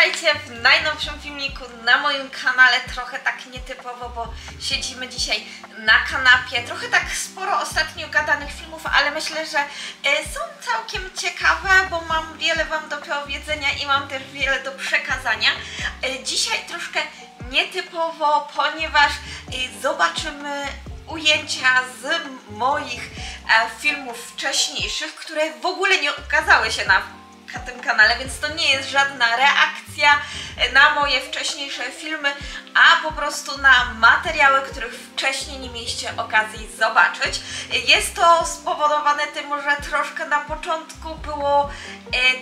witajcie w najnowszym filmiku na moim kanale. Trochę tak nietypowo, bo siedzimy dzisiaj na kanapie. Trochę tak sporo ostatnio gadanych filmów, ale myślę, że są całkiem ciekawe, bo mam wiele Wam do powiedzenia i mam też wiele do przekazania. Dzisiaj troszkę nietypowo, ponieważ zobaczymy ujęcia z moich filmów wcześniejszych, które w ogóle nie ukazały się na tym kanale, więc to nie jest żadna reakcja na moje wcześniejsze filmy, a po prostu na materiały, których wcześniej nie mieliście okazji zobaczyć. Jest to spowodowane tym, że troszkę na początku było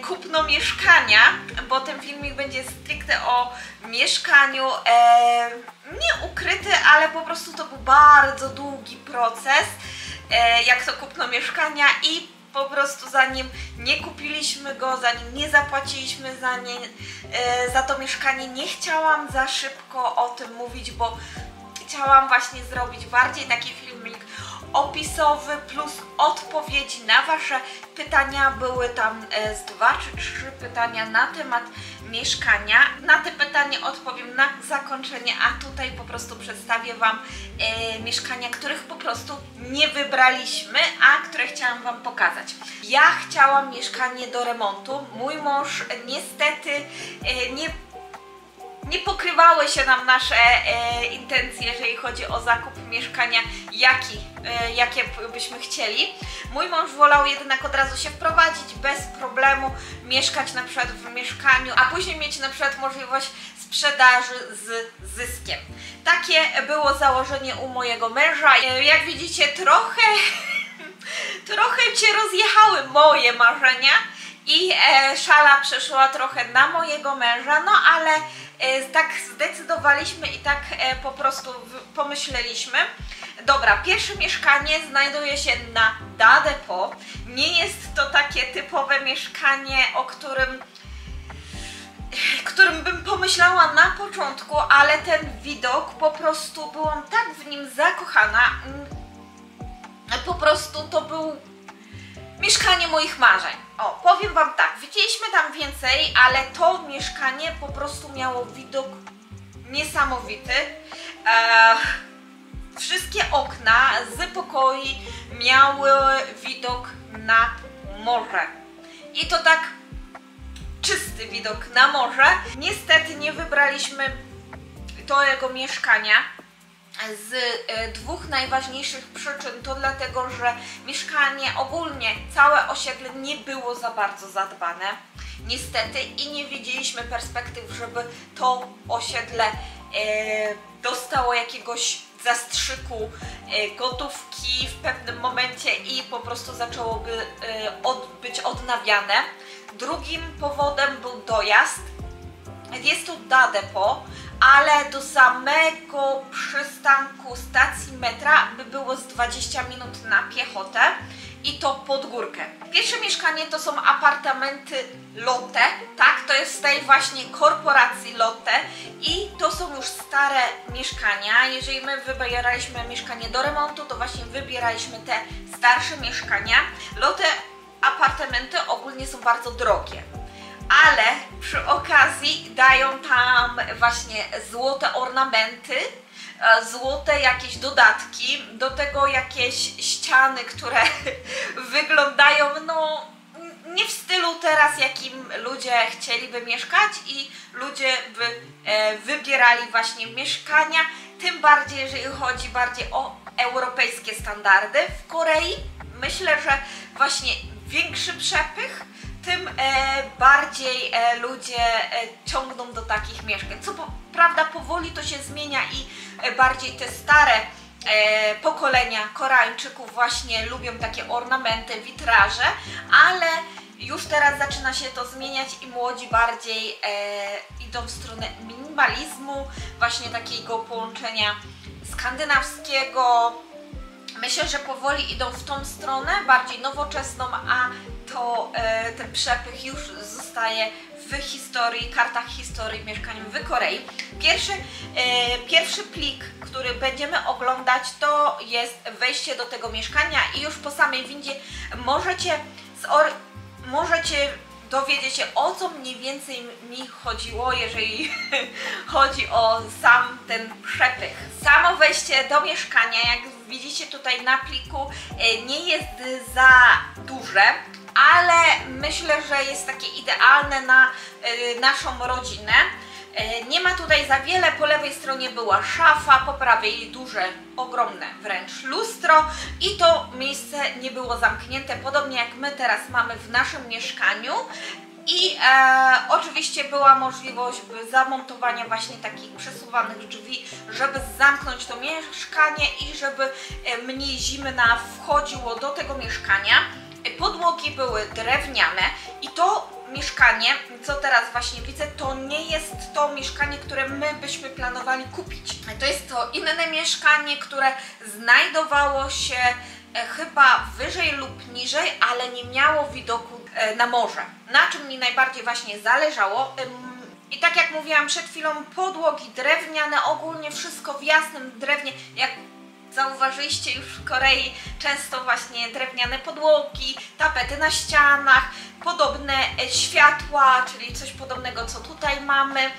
kupno mieszkania, bo ten filmik będzie stricte o mieszkaniu, nie ukryty, ale po prostu to był bardzo długi proces, jak to kupno mieszkania i po prostu zanim nie kupiliśmy go, zanim nie zapłaciliśmy za to mieszkanie, nie chciałam za szybko o tym mówić, bo chciałam właśnie zrobić bardziej taki filmik opisowy plus odpowiedzi na Wasze pytania. Były tam z 2 czy 3 pytania na temat mieszkania. Na te pytania odpowiem na zakończenie, a tutaj po prostu przedstawię Wam mieszkania, których po prostu nie wybraliśmy, a które chciałam Wam pokazać. Ja chciałam mieszkanie do remontu. Mój mąż niestety nie pokrywały się nam nasze intencje, jeżeli chodzi o zakup mieszkania, jakie byśmy chcieli. Mój mąż wolał jednak od razu się wprowadzić, bez problemu mieszkać na przykład w mieszkaniu, a później mieć na przykład możliwość sprzedaży z zyskiem. Takie było założenie u mojego męża. Jak widzicie, trochę się rozjechały moje marzenia i szala przeszła trochę na mojego męża, no ale tak zdecydowaliśmy i tak po prostu pomyśleliśmy. Dobra, pierwsze mieszkanie znajduje się na Da Depot. Nie jest to takie typowe mieszkanie, o którym bym pomyślała na początku, ale ten widok, po prostu byłam tak w nim zakochana. Po prostu to był mieszkanie moich marzeń. O, powiem Wam tak, widzieliśmy tam więcej, ale to mieszkanie po prostu miało widok niesamowity. Wszystkie okna z pokoi miały widok na morze. I to tak czysty widok na morze. Niestety nie wybraliśmy tego mieszkania z 2 najważniejszych przyczyn. To dlatego, że mieszkanie, ogólnie całe osiedle nie było za bardzo zadbane, niestety, i nie widzieliśmy perspektyw, żeby to osiedle dostało jakiegoś zastrzyku gotówki w pewnym momencie i po prostu zaczęłoby być odnawiane. Drugim powodem był dojazd. Jest to Da Depot, ale do samego przystanku stacji metra by było z 20 minut na piechotę i to pod górkę. Pierwsze mieszkanie to są apartamenty Lotte, tak, to jest z tej właśnie korporacji Lotte i to są już stare mieszkania. Jeżeli my wybieraliśmy mieszkanie do remontu, to właśnie wybieraliśmy te starsze mieszkania. Lotte apartamenty ogólnie są bardzo drogie, ale przy okazji dają tam właśnie złote ornamenty, złote jakieś dodatki, do tego jakieś ściany, które wyglądają no nie w stylu teraz, jakim ludzie chcieliby mieszkać i ludzie by wybierali właśnie mieszkania, tym bardziej jeżeli chodzi bardziej o europejskie standardy. W Korei myślę, że właśnie większy przepych, tym bardziej ludzie ciągną do takich mieszkań. Co prawda powoli to się zmienia i bardziej te stare pokolenia Koreańczyków właśnie lubią takie ornamenty, witraże, ale już teraz zaczyna się to zmieniać i młodzi bardziej idą w stronę minimalizmu, właśnie takiego połączenia skandynawskiego. Myślę, że powoli idą w tą stronę, bardziej nowoczesną, a to ten przepych już zostaje w historii, kartach historii mieszkań w Korei. Pierwszy plik, który będziemy oglądać, to jest wejście do tego mieszkania i już po samej windzie możecie dowiedzieć się, o co mniej więcej mi chodziło, jeżeli chodzi o sam ten przepych. Samo wejście do mieszkania, jak widzicie tutaj na pliku, nie jest za duże, ale myślę, że jest takie idealne na naszą rodzinę. Nie ma tutaj za wiele, po lewej stronie była szafa, po prawej duże, ogromne wręcz lustro i to miejsce nie było zamknięte, podobnie jak my teraz mamy w naszym mieszkaniu. I oczywiście była możliwość zamontowania właśnie takich przesuwanych drzwi, żeby zamknąć to mieszkanie i żeby mniej zimna wchodziło do tego mieszkania. Podłogi były drewniane i to mieszkanie, co teraz właśnie widzę, to nie jest to mieszkanie, które my byśmy planowali kupić. To jest to inne mieszkanie, które znajdowało się chyba wyżej lub niżej, ale nie miało widoku na morze. Na czym mi najbardziej właśnie zależało. I tak jak mówiłam przed chwilą, podłogi drewniane, ogólnie wszystko w jasnym drewnie. Jak zauważyliście już w Korei, często właśnie drewniane podłogi, tapety na ścianach, podobne światła, czyli coś podobnego co tutaj mamy.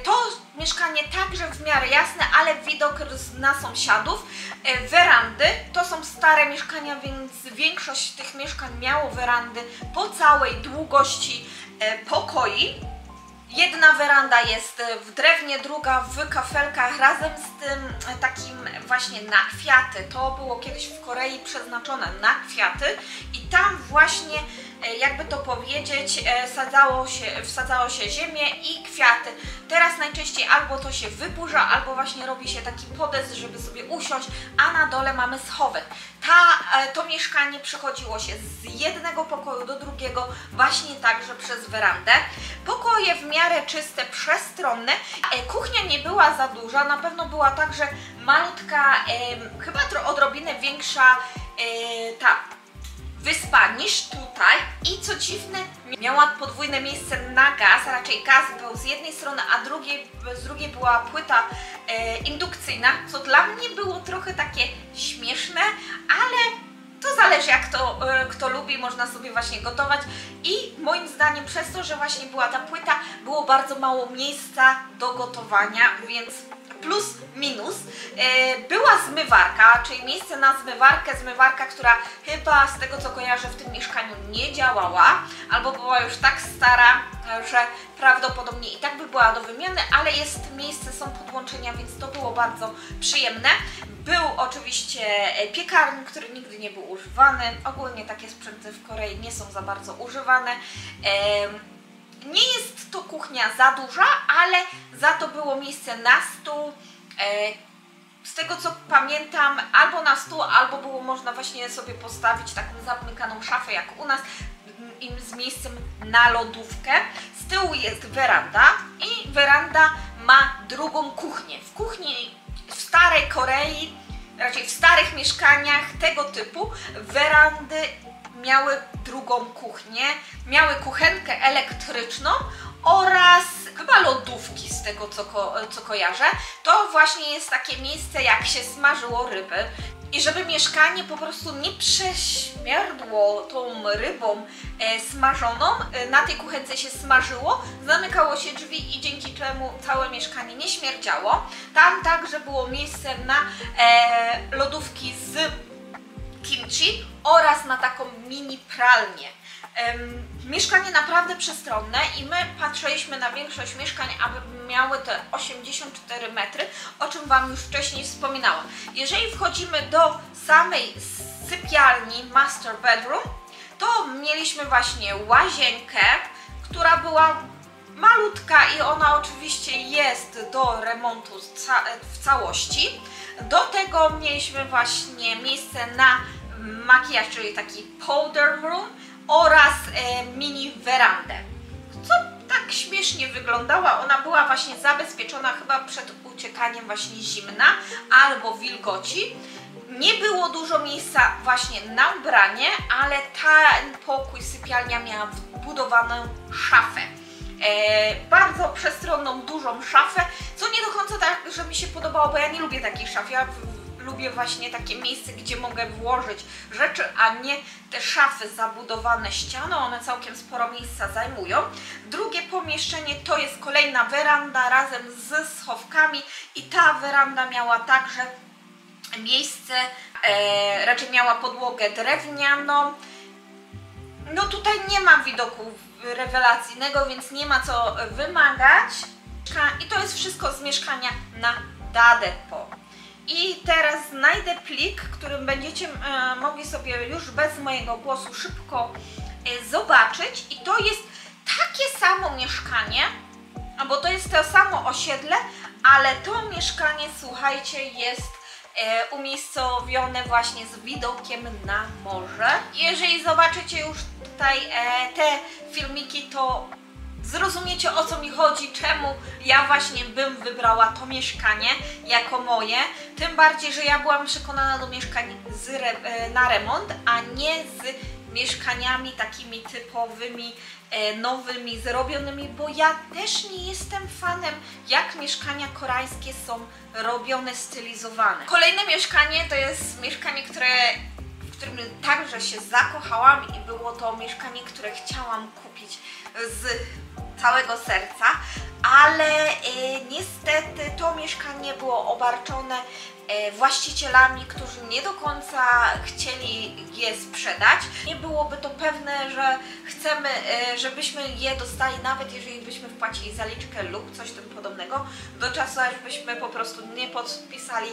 To mieszkanie także w miarę jasne, ale widok na sąsiadów. Werandy to są stare mieszkania, więc większość tych mieszkań miało werandy po całej długości pokoi. Jedna weranda jest w drewnie, druga w kafelkach razem z tym takim właśnie na kwiaty. To było kiedyś w Korei przeznaczone na kwiaty i tam właśnie, jakby to powiedzieć, wsadzało się ziemię i kwiaty. Teraz najczęściej albo to się wyburza, albo właśnie robi się taki podest, żeby sobie usiąść, a na dole mamy schowek. To mieszkanie przechodziło się z jednego pokoju do drugiego właśnie także przez werandę. Pokoje w miarę czyste, przestronne. Kuchnia nie była za duża, na pewno była także malutka, chyba odrobinę większa ta wyspa niż tutaj i co dziwne, miała podwójne miejsce na gaz, raczej gaz był z jednej strony, a z drugiej była płyta indukcyjna, co dla mnie było trochę takie śmieszne, ale to zależy jak kto lubi, można sobie właśnie gotować i moim zdaniem przez to, że właśnie była ta płyta, było bardzo mało miejsca do gotowania, więc plus minus. Była zmywarka, czyli miejsce na zmywarka, która chyba z tego co kojarzę w tym mieszkaniu nie działała, albo była już tak stara, że prawdopodobnie i tak by była do wymiany, ale jest miejsce, są podłączenia, więc to było bardzo przyjemne. Był oczywiście piekarnik, który nigdy nie był używany. Ogólnie takie sprzęty w Korei nie są za bardzo używane. Nie jest to kuchnia za duża, ale za to było miejsce na stół. Z tego co pamiętam, albo na stół, albo było można właśnie sobie postawić taką zamykaną szafę jak u nas i z miejscem na lodówkę. Z tyłu jest weranda i weranda ma drugą kuchnię. W kuchni w starej Korei, raczej w starych mieszkaniach tego typu, werandy miały drugą kuchnię, miały kuchenkę elektryczną oraz chyba lodówki z tego co kojarzę. To właśnie jest takie miejsce jak się smażyło ryby i żeby mieszkanie po prostu nie prześmierdło tą rybą smażoną, na tej kuchence się smażyło, zamykało się drzwi i dzięki czemu całe mieszkanie nie śmierdziało. Tam także było miejsce na lodówki z kimchi oraz na taką mini pralnię. Mieszkanie naprawdę przestronne i my patrzyliśmy na większość mieszkań, aby miały te 84 metry, o czym Wam już wcześniej wspominałam. Jeżeli wchodzimy do samej sypialni Master Bedroom, to mieliśmy właśnie łazienkę, która była malutka i ona oczywiście jest do remontu w całości. Do tego mieliśmy właśnie miejsce na makijaż, czyli taki powder room oraz mini werandę, co tak śmiesznie wyglądała. Ona była właśnie zabezpieczona chyba przed uciekaniem właśnie zimna albo wilgoci. Nie było dużo miejsca właśnie na ubranie, ale ten pokój, sypialnia miała wbudowaną szafę. Bardzo przestronną, dużą szafę, co nie do końca tak, że mi się podobało, bo ja nie lubię takich szaf. Ja lubię właśnie takie miejsce, gdzie mogę włożyć rzeczy, a nie te szafy zabudowane ścianą, one całkiem sporo miejsca zajmują. Drugie pomieszczenie to jest kolejna weranda razem z schowkami i ta weranda miała także miejsce, raczej miała podłogę drewnianą. No tutaj nie ma widoku rewelacyjnego, więc nie ma co wymagać. I to jest wszystko z mieszkania na Dadepo. I teraz znajdę plik, którym będziecie mogli sobie już bez mojego głosu szybko zobaczyć. I to jest takie samo mieszkanie, bo to jest to samo osiedle, ale to mieszkanie, słuchajcie, jest umiejscowione właśnie z widokiem na morze. Jeżeli zobaczycie już tutaj te filmiki, to zrozumiecie, o co mi chodzi, czemu ja właśnie bym wybrała to mieszkanie jako moje. Tym bardziej, że ja byłam przekonana do mieszkań na remont, a nie z mieszkaniami takimi typowymi, nowymi, zrobionymi, bo ja też nie jestem fanem, jak mieszkania koreańskie są robione, stylizowane. Kolejne mieszkanie to jest mieszkanie, w którym także się zakochałam i było to mieszkanie, które chciałam kupić z całego serca, ale niestety to mieszkanie było obarczone właścicielami, którzy nie do końca chcieli je sprzedać. Nie byłoby to pewne, że chcemy, żebyśmy je dostali, nawet jeżeli byśmy wpłacili zaliczkę lub coś tym podobnego, do czasu aż byśmy po prostu nie podpisali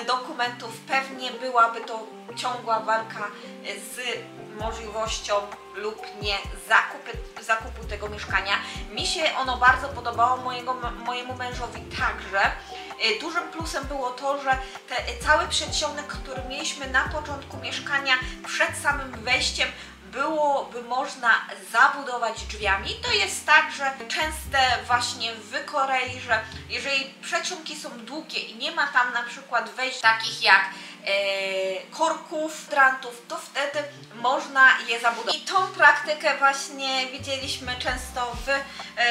dokumentów. Pewnie byłaby to ciągła walka z możliwością lub nie zakupu tego mieszkania. Mi się ono bardzo podobało, mojemu mężowi także. Dużym plusem było to, że cały przedsionek, który mieliśmy na początku mieszkania, przed samym wejściem, byłoby można zabudować drzwiami. To jest tak, że częste właśnie w Korei, że jeżeli przedsionki są długie i nie ma tam na przykład wejść takich jak korków, drantów, to wtedy można je zabudować. I tą praktykę właśnie widzieliśmy często w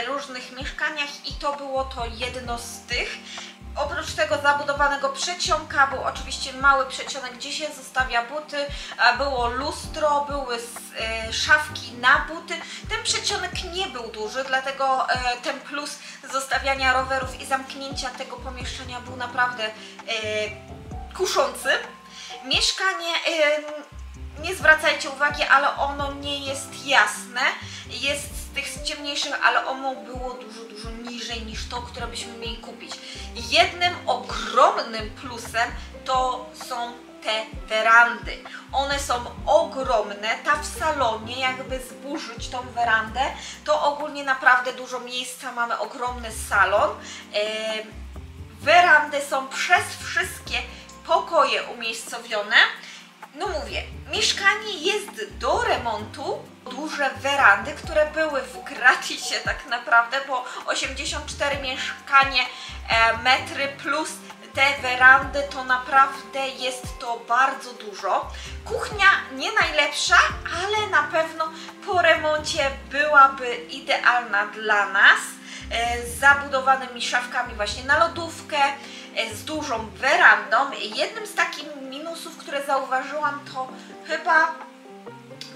różnych mieszkaniach i to było to jedno z tych. Oprócz tego zabudowanego przedsionka był oczywiście mały przedsionek, gdzie się zostawia buty, było lustro, były szafki na buty. Ten przedsionek nie był duży, dlatego ten plus zostawiania rowerów i zamknięcia tego pomieszczenia był naprawdę kuszący. Mieszkanie, nie zwracajcie uwagi, ale ono nie jest jasne, jest z tych ciemniejszych, ale ono było dużo niżej niż to, które byśmy mieli kupić. Jednym ogromnym plusem to są te werandy. One są ogromne, ta w salonie, jakby zburzyć tą werandę, to ogólnie naprawdę dużo miejsca, mamy ogromny salon. Werandy są przez wszystkie pokoje umiejscowione. No mówię, mieszkanie jest do remontu, duże werandy, które były w gratisie tak naprawdę, bo 84 mieszkanie metry plus te werandy, to naprawdę jest to bardzo dużo. Kuchnia nie najlepsza, ale na pewno po remoncie byłaby idealna dla nas, z zabudowanymi szafkami właśnie na lodówkę, z dużą werandą. Jednym z takich minusów, które zauważyłam, to chyba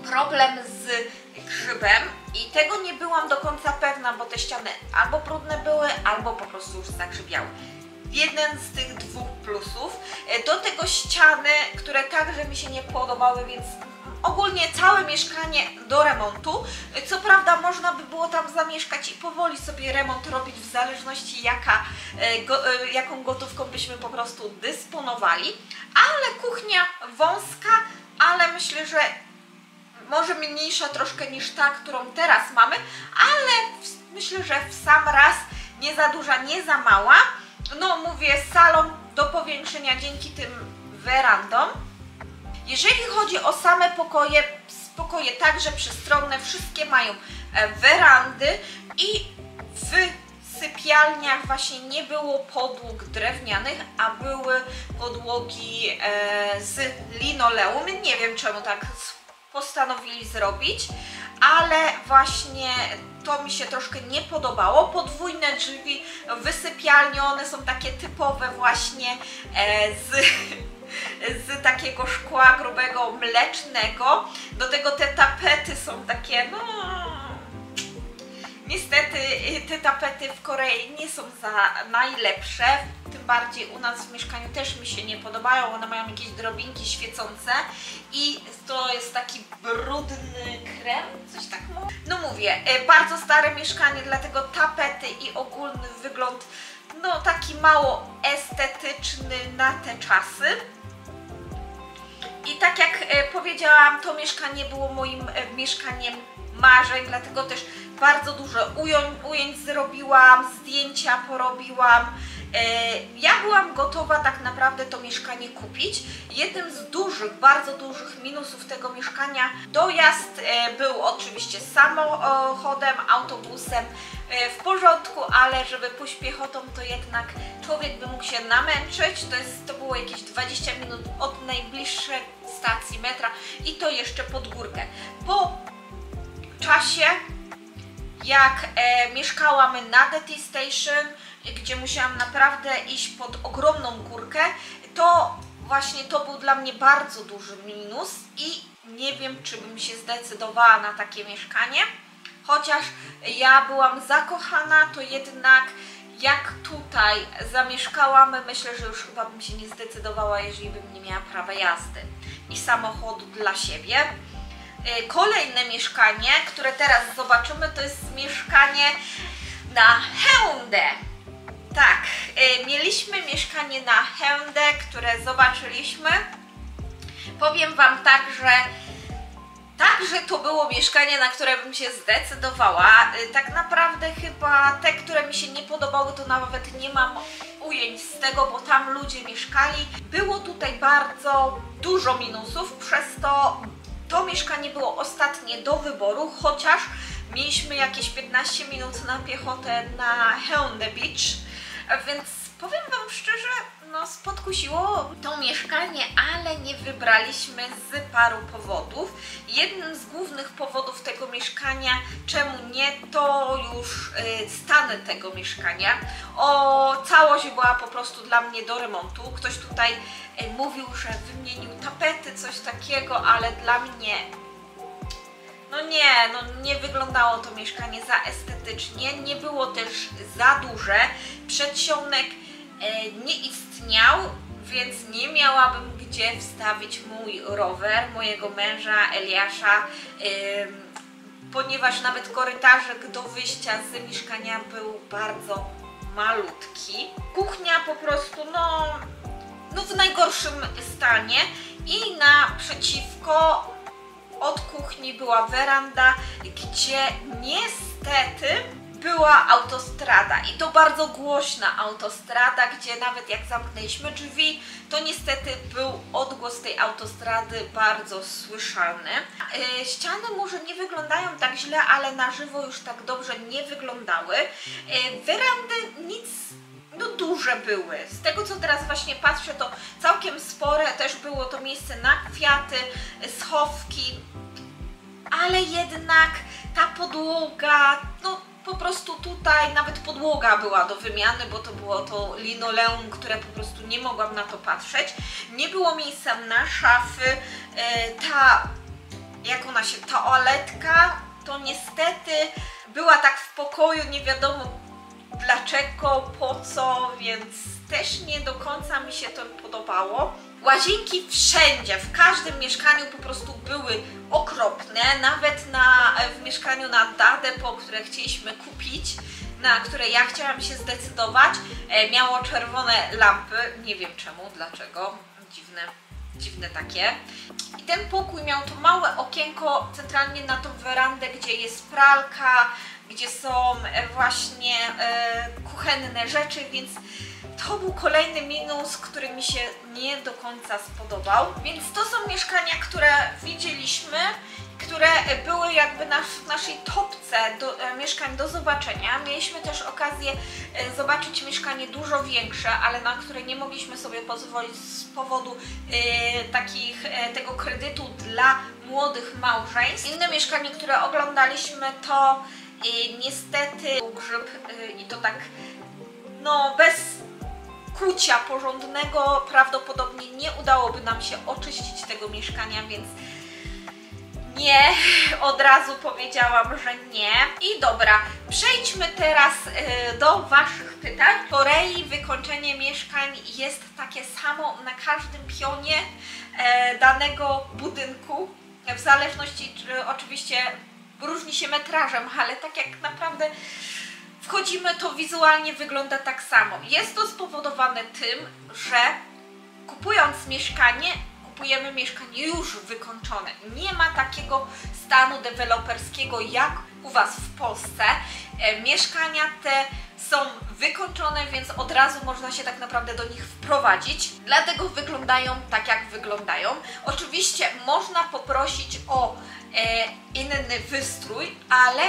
problem z grzybem i tego nie byłam do końca pewna, bo te ściany albo brudne były, albo po prostu już zagrzybiały. Jeden z tych dwóch plusów. Do tego ściany, które także mi się nie podobały, więc ogólnie całe mieszkanie do remontu. Co prawda można by było tam zamieszkać i powoli sobie remont robić w zależności jaką gotówką byśmy po prostu dysponowali. Ale kuchnia wąska, ale myślę, że może mniejsza troszkę niż ta, którą teraz mamy, ale myślę, że w sam raz nie za duża, nie za mała. No mówię, salon do powiększenia dzięki tym werandom. Jeżeli chodzi o same pokoje także przestronne, wszystkie mają werandy i w sypialniach właśnie nie było podłóg drewnianych, a były podłogi z linoleum. Nie wiem, czemu tak postanowili zrobić, ale właśnie to mi się troszkę nie podobało. Podwójne drzwi w sypialni, one są takie typowe właśnie z z takiego szkła grubego, mlecznego. Do tego te tapety są takie, no... Niestety te tapety w Korei nie są za najlepsze, tym bardziej u nas w mieszkaniu też mi się nie podobają, one mają jakieś drobinki świecące i to jest taki brudny krem, coś tak mówię. No mówię, bardzo stare mieszkanie, dlatego tapety i ogólny wygląd, no taki mało estetyczny na te czasy. I tak jak powiedziałam, to mieszkanie było moim mieszkaniem marzeń, dlatego też bardzo dużo ujęć zrobiłam, zdjęcia porobiłam. Ja byłam gotowa tak naprawdę to mieszkanie kupić. Jednym z dużych, bardzo dużych minusów tego mieszkania, dojazd był oczywiście samochodem, autobusem w porządku, ale żeby pójść piechotą, to jednak człowiek by mógł się namęczyć. To było jakieś 20 minut od najbliższej stacji metra i to jeszcze pod górkę. Po czasie, jak mieszkałam na The T-Station, gdzie musiałam naprawdę iść pod ogromną górkę, to właśnie to był dla mnie bardzo duży minus i nie wiem, czy bym się zdecydowała na takie mieszkanie. Chociaż ja byłam zakochana, to jednak jak tutaj zamieszkałam, myślę, że już chyba bym się nie zdecydowała, jeżeli bym nie miała prawa jazdy i samochodu dla siebie. Kolejne mieszkanie, które teraz zobaczymy, to jest mieszkanie na Haeundae. Tak, mieliśmy mieszkanie na Haeundae, które zobaczyliśmy. Powiem Wam tak, że to było mieszkanie, na które bym się zdecydowała. Tak naprawdę chyba te, które mi się nie podobały, to nawet nie mam ujęć z tego, bo tam ludzie mieszkali. Było tutaj bardzo dużo minusów, przez to mieszkanie było ostatnie do wyboru, chociaż mieliśmy jakieś 15 minut na piechotę na Haeundae Beach, więc powiem Wam szczerze, no podkusiło to mieszkanie, ale nie wybraliśmy z paru powodów. Jednym z głównych powodów tego mieszkania, czemu nie, to już stan tego mieszkania. Całość była po prostu dla mnie do remontu. Ktoś tutaj mówił, że wymienił tapety, coś takiego, ale dla mnie nie wyglądało to mieszkanie za estetycznie, nie było też za duże, przedsionek nie istniał, więc nie miałabym gdzie wstawić mój rower, mojego męża Eliasza, ponieważ nawet korytarzek do wyjścia z mieszkania był bardzo malutki. Kuchnia po prostu no w najgorszym stanie i naprzeciwko od kuchni była weranda, gdzie niestety była autostrada i to bardzo głośna autostrada, gdzie nawet jak zamknęliśmy drzwi, to niestety był odgłos tej autostrady bardzo słyszalny. Ściany może nie wyglądają tak źle, ale na żywo już tak dobrze nie wyglądały. Werandy nic, no duże były. Z tego co teraz właśnie patrzę, to całkiem spore, też było to miejsce na kwiaty, schowki, ale jednak ta podłoga, no po prostu tutaj nawet podłoga była do wymiany, bo to było to linoleum, które po prostu nie mogłam na to patrzeć. Nie było miejsca na szafy. Jak ona się, toaletka, to niestety była tak w pokoju, nie wiadomo dlaczego, po co, więc też nie do końca mi się to podobało. Łazienki wszędzie, w każdym mieszkaniu po prostu były okropne, nawet w mieszkaniu na Da Depot, które chcieliśmy kupić, na które ja chciałam się zdecydować, miało czerwone lampy, nie wiem czemu, dlaczego, dziwne takie. I ten pokój miał to małe okienko centralnie na tą werandę, gdzie jest pralka, gdzie są właśnie kuchenne rzeczy, więc to był kolejny minus, który mi się nie do końca spodobał. Więc to są mieszkania, które widzieliśmy, które były jakby w naszej topce mieszkań do zobaczenia. Mieliśmy też okazję zobaczyć mieszkanie dużo większe, ale na które nie mogliśmy sobie pozwolić z powodu tego kredytu dla młodych małżeństw. Inne mieszkanie, które oglądaliśmy, to niestety był grzyb i to tak, no bez kucia porządnego, prawdopodobnie nie udałoby nam się oczyścić tego mieszkania, więc nie, od razu powiedziałam, że nie. I dobra, przejdźmy teraz do Waszych pytań. W Korei wykończenie mieszkań jest takie samo na każdym pionie danego budynku. W zależności, oczywiście różni się metrażem, ale tak jak naprawdę wchodzimy, to wizualnie wygląda tak samo. Jest to spowodowane tym, że kupując mieszkanie, kupujemy mieszkanie już wykończone. Nie ma takiego stanu deweloperskiego jak u Was w Polsce. Mieszkania te są wykończone, więc od razu można się tak naprawdę do nich wprowadzić. Dlatego wyglądają tak, jak wyglądają. Oczywiście można poprosić o inny wystrój, ale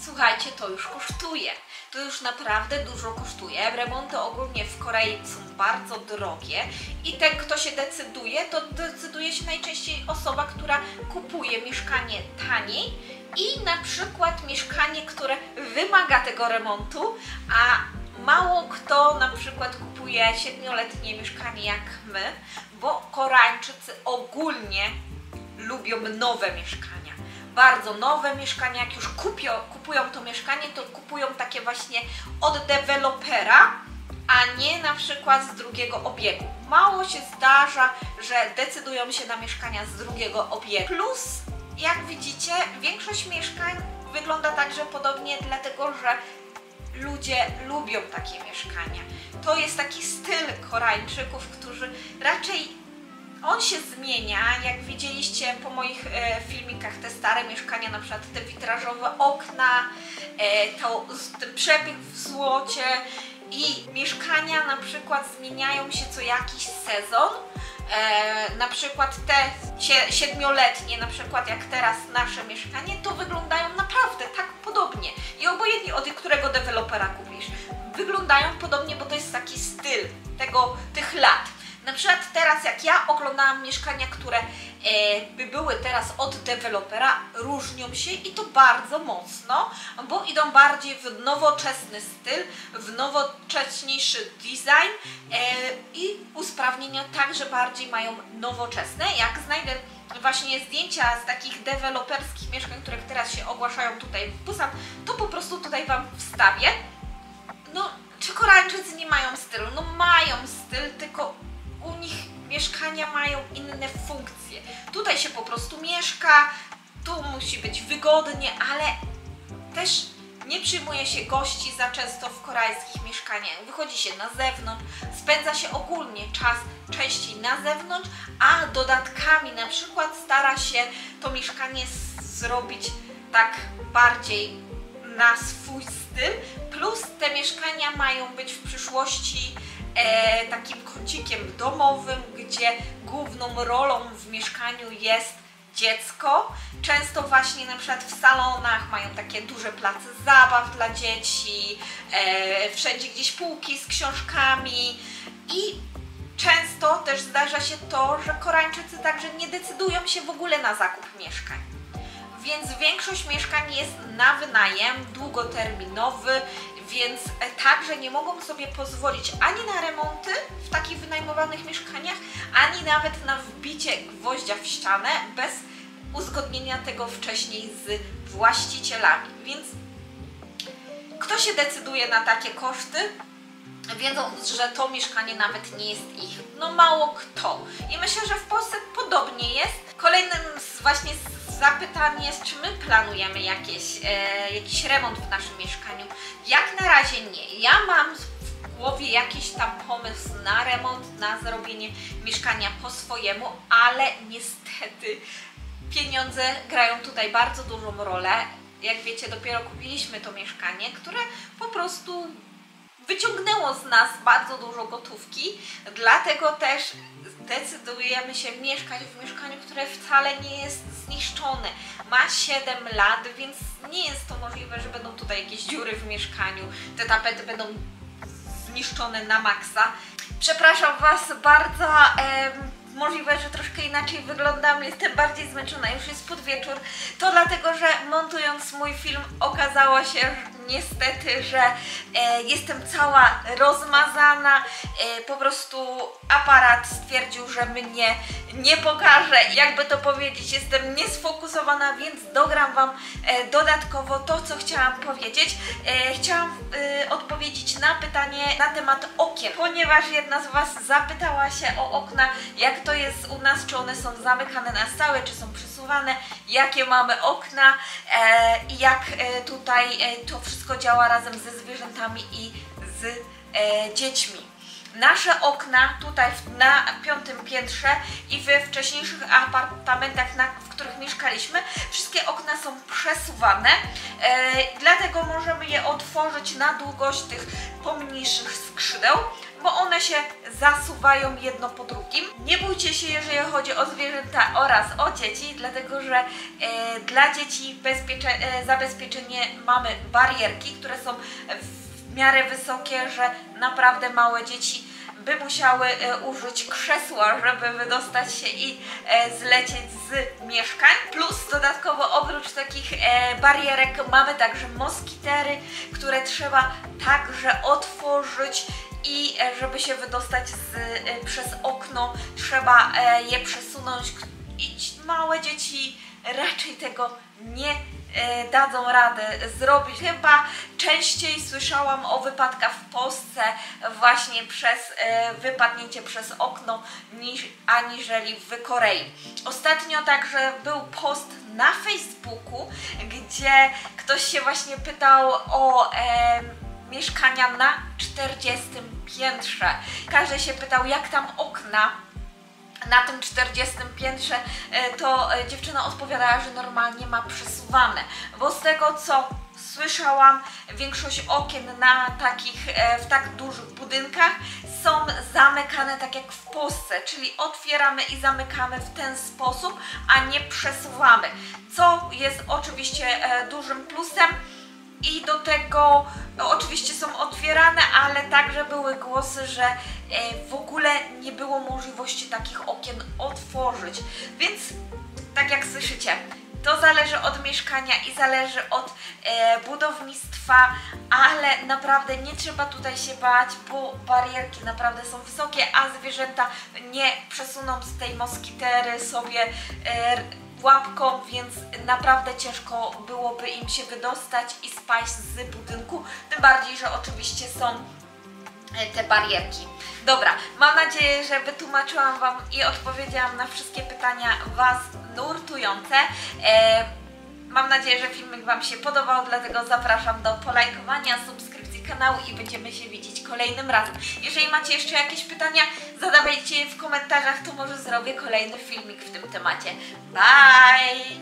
słuchajcie, to już kosztuje. To już naprawdę dużo kosztuje. Remonty ogólnie w Korei są bardzo drogie i ten, kto się decyduje, to decyduje się najczęściej osoba, która kupuje mieszkanie taniej i na przykład mieszkanie, które wymaga tego remontu, a mało kto na przykład kupuje 7-letnie mieszkanie jak my, bo Koreańczycy ogólnie lubią nowe mieszkania. Bardzo nowe mieszkania, jak już kupują to mieszkanie, to kupują takie właśnie od dewelopera, a nie na przykład z drugiego obiegu. Mało się zdarza, że decydują się na mieszkania z drugiego obiegu. Plus, jak widzicie, większość mieszkań wygląda także podobnie, dlatego że ludzie lubią takie mieszkania. To jest taki styl Koreańczyków, którzy raczej on się zmienia, jak widzieliście po moich filmikach, te stare mieszkania, na przykład te witrażowe okna, ten przebieg w złocie i mieszkania na przykład zmieniają się co jakiś sezon. Na przykład te 7-letnie, na przykład jak teraz nasze mieszkanie, to wyglądają naprawdę tak podobnie. I obojętnie od którego dewelopera kupisz, wyglądają podobnie, bo to jest taki styl tych lat. Na przykład teraz jak ja oglądałam mieszkania, które by były teraz od dewelopera, różnią się i to bardzo mocno, bo idą bardziej w nowoczesny styl, w nowocześniejszy design i usprawnienia także bardziej mają nowoczesne. Jak znajdę właśnie zdjęcia z takich deweloperskich mieszkań, które teraz się ogłaszają tutaj w Busan, to po prostu tutaj Wam wstawię. No, czy Koreańczycy nie mają stylu? No mają styl, tylko u nich mieszkania mają inne funkcje. Tutaj się po prostu mieszka, tu musi być wygodnie, ale też nie przyjmuje się gości za często w koreańskich mieszkaniach. Wychodzi się na zewnątrz, spędza się ogólnie czas częściej na zewnątrz, a dodatkami na przykład stara się to mieszkanie zrobić tak bardziej na swój styl, plus te mieszkania mają być w przyszłości takim kącikiem domowym, gdzie główną rolą w mieszkaniu jest dziecko. Często właśnie na przykład w salonach mają takie duże place zabaw dla dzieci, wszędzie gdzieś półki z książkami i często też zdarza się to, że Koreańczycy także nie decydują się w ogóle na zakup mieszkań. Więc większość mieszkań jest na wynajem długoterminowy, więc także nie mogą sobie pozwolić ani na remonty w takich wynajmowanych mieszkaniach, ani nawet na wbicie gwoździa w ścianę bez uzgodnienia tego wcześniej z właścicielami. Więc kto się decyduje na takie koszty, wiedząc, że to mieszkanie nawet nie jest ich? No mało kto. I myślę, że w Polsce podobnie jest. Kolejnym właśnie zapytań jest, czy my planujemy jakiś remont w naszym mieszkaniu. Jak na razie nie. Ja mam w głowie jakiś tam pomysł na remont, na zrobienie mieszkania po swojemu, ale niestety pieniądze grają tutaj bardzo dużą rolę. Jak wiecie, dopiero kupiliśmy to mieszkanie, które po prostu wyciągnęło z nas bardzo dużo gotówki, dlatego też decydujemy się mieszkać w mieszkaniu, które wcale nie jest zniszczone. Ma 7 lat, więc nie jest to możliwe, że będą tutaj jakieś dziury w mieszkaniu, te tapety będą zniszczone na maksa. Przepraszam Was bardzo możliwe, że troszkę inaczej wyglądam, jestem bardziej zmęczona, już jest podwieczór. To dlatego, że montując mój film okazało się niestety, że jestem cała rozmazana. Po prostu aparat stwierdził, że mnie nie pokaże. Jakby to powiedzieć, jestem niesfokusowana, więc dogram Wam dodatkowo to, co chciałam powiedzieć. Chciałam odpowiedzieć na pytanie na temat okien, ponieważ jedna z Was zapytała się o okna, jak to jest u nas, czy one są zamykane na stałe, czy są przesuwane, jakie mamy okna i jak tutaj to wszystko działa razem ze zwierzętami i z dziećmi. Nasze okna tutaj na 5. piętrze i we wcześniejszych apartamentach, w których mieszkaliśmy, wszystkie okna są przesuwane, dlatego możemy je otworzyć na długość tych pomniejszych skrzydeł, bo one się zasuwają jedno po drugim. Nie bójcie się, jeżeli chodzi o zwierzęta oraz o dzieci, dlatego że dla dzieci zabezpieczenie mamy barierki, które są w miarę wysokie, że naprawdę małe dzieci by musiały użyć krzesła, żeby wydostać się i zlecieć z mieszkań. Plus dodatkowo oprócz takich barierek mamy także moskitery, które trzeba także otworzyć i żeby się wydostać przez okno, trzeba je przesunąć i małe dzieci raczej tego nie dadzą radę zrobić. Chyba częściej słyszałam o wypadkach w Polsce właśnie przez wypadnięcie przez okno aniżeli w Korei. Ostatnio także był post na Facebooku, gdzie ktoś się właśnie pytał o mieszkania na 40. piętrze. Każdy się pytał, jak tam okna na tym 40. piętrze, to dziewczyna odpowiadała, że normalnie ma przesuwane, bo z tego co słyszałam, większość okien na w tak dużych budynkach są zamykane tak jak w Polsce, czyli otwieramy i zamykamy w ten sposób, a nie przesuwamy, co jest oczywiście dużym plusem. I do tego oczywiście są otwierane, ale także były głosy, że w ogóle nie było możliwości takich okien otworzyć. Więc tak jak słyszycie, to zależy od mieszkania i zależy od budownictwa, ale naprawdę nie trzeba tutaj się bać, bo barierki naprawdę są wysokie, a zwierzęta nie przesuną z tej moskitery sobie łapką, więc naprawdę ciężko byłoby im się wydostać i spaść z budynku, tym bardziej, że oczywiście są te barierki. Dobra, mam nadzieję, że wytłumaczyłam Wam i odpowiedziałam na wszystkie pytania Was nurtujące. Mam nadzieję, że filmik Wam się podobał, dlatego zapraszam do polajkowania, subskrypcji kanału i będziemy się widzieć kolejnym razem. Jeżeli macie jeszcze jakieś pytania, zadawajcie je w komentarzach, to może zrobię kolejny filmik w tym temacie. Bye!